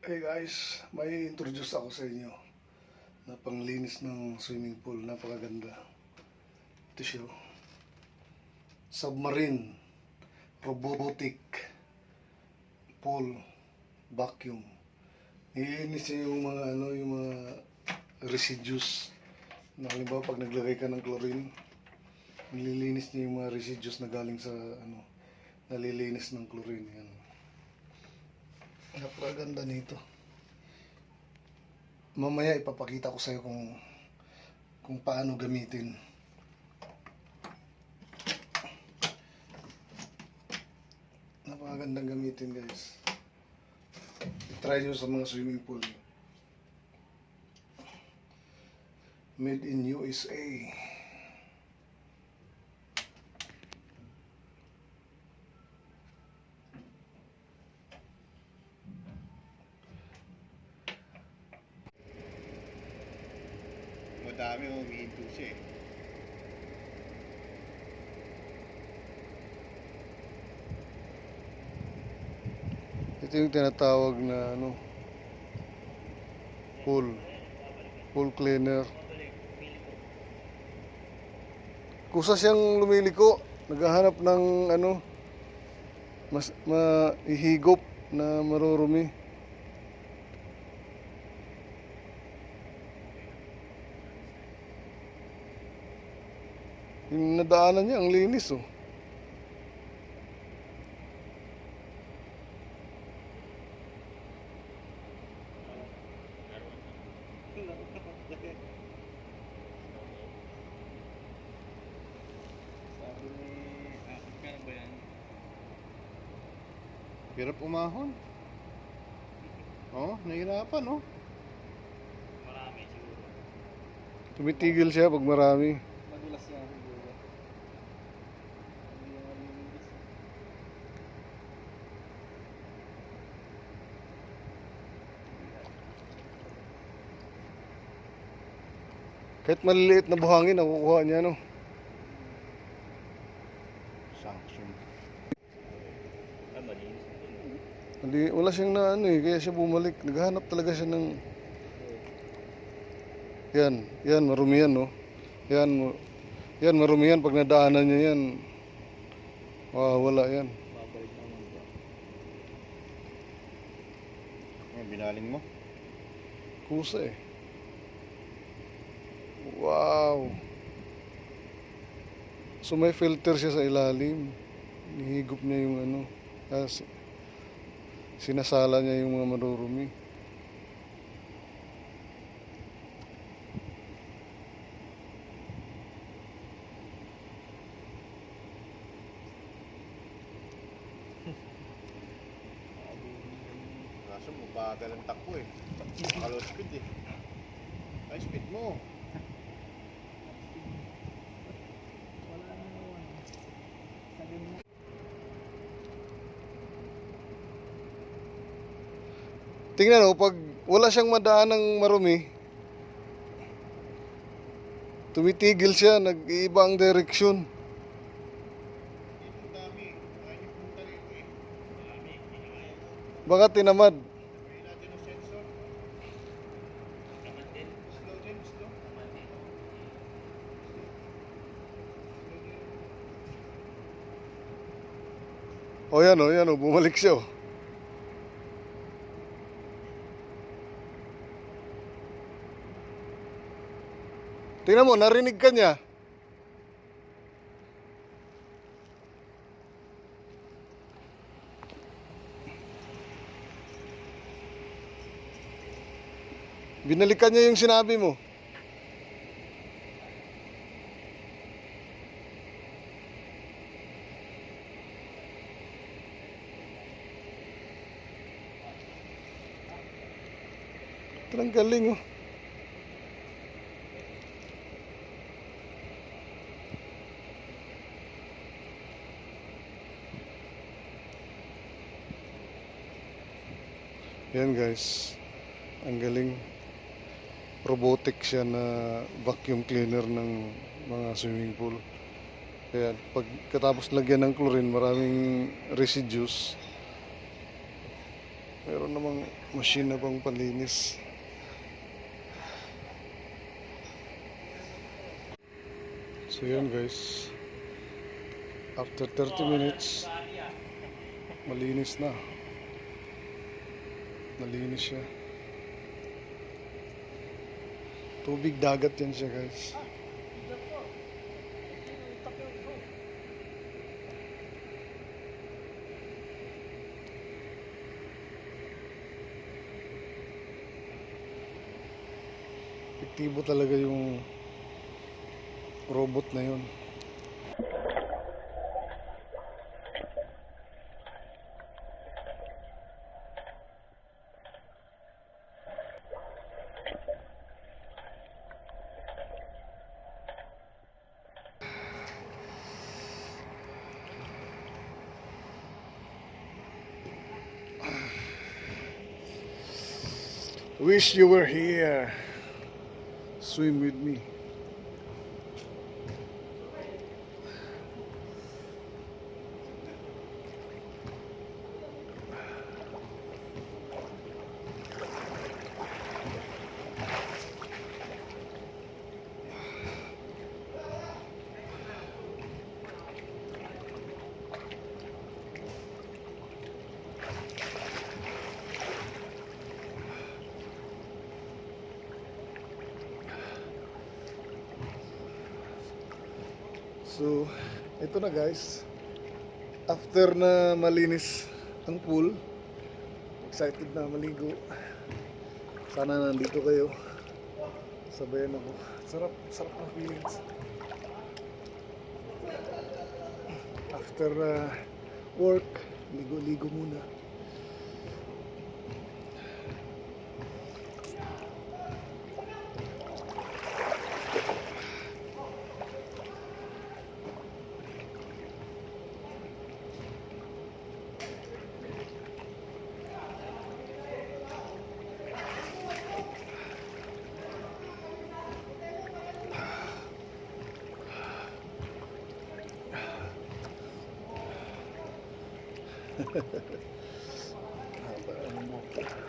Hey guys, may introduce ako sa inyo na panglinis ng swimming pool. Napakaganda. Ito siya. Submarine robotic pool vacuum. Nilinis niya yung mga yung mga residues. Na halimbawa pag naglagay ka ng chlorine, nililinis niya yung mga residues na galing sa nalilinis ng chlorine. Yan. Napakaganda nito. Mamaya ipapakita ko sa iyo kung paano gamitin. Napakagandang gamitin, guys. I-try nyo sa mga swimming pool. Made in USA. Madami ang umihinto siya eh. Ito yung tinatawag na pool cleaner. Kusa siyang lumiliko, naghahanap ng mas maihigop na marurumi. Yung nadaanan niya, ang linis oh. Sabi ni kano ba yan? Hirap umahon. Oh, nahirapan oh. Marami siguro. Tumitigil siya pag marami. Madulas niya siguro. Kahit maliliit na buhangin, nakukuha niya Sanction. Hindi, wala siyang kaya siya bumalik. Naghahanap talaga siya ng... Yan, marumi yan, no? Yan, marumi yan. Pag nadaanan niya yan, wala yan. Babalik naman ba? Binaling mo? Kusa eh. Wow! So may filter siya sa ilalim. Nihigop niya yung sinasala niya yung mga marurumi. Kaso mabagal ang takbo eh. Makalo speed eh. Ay, speed mo. Tingnan mo, pag wala siyang madaan ng marumi, tumitigil siya, nag-iiba ang direksyon. Baka tinamad. O yan o, bumalik siya o. Tingnan mo, narinig ka niya. Binalikan niya yung sinabi mo. Ito ang galing oh. Yan guys, ang galing. Robotic siya na vacuum cleaner ng mga swimming pool. Kaya pagkatapos lagyan ng chlorine, maraming residues. Meron namang machine na pang panlinis. So yun guys, after 30 minutes malinis na. Nalinis siya. Tubig dagat yan siya guys. Epektibo talaga yung robot na yun. Wish you were here. Swim with me. So, ito na guys. After na malinis ang pool, excited na maligo. Sana nandito kayo. Sabayan ako. Sarap na feelings. After work, ligo-ligo muna. Haba ang buhok.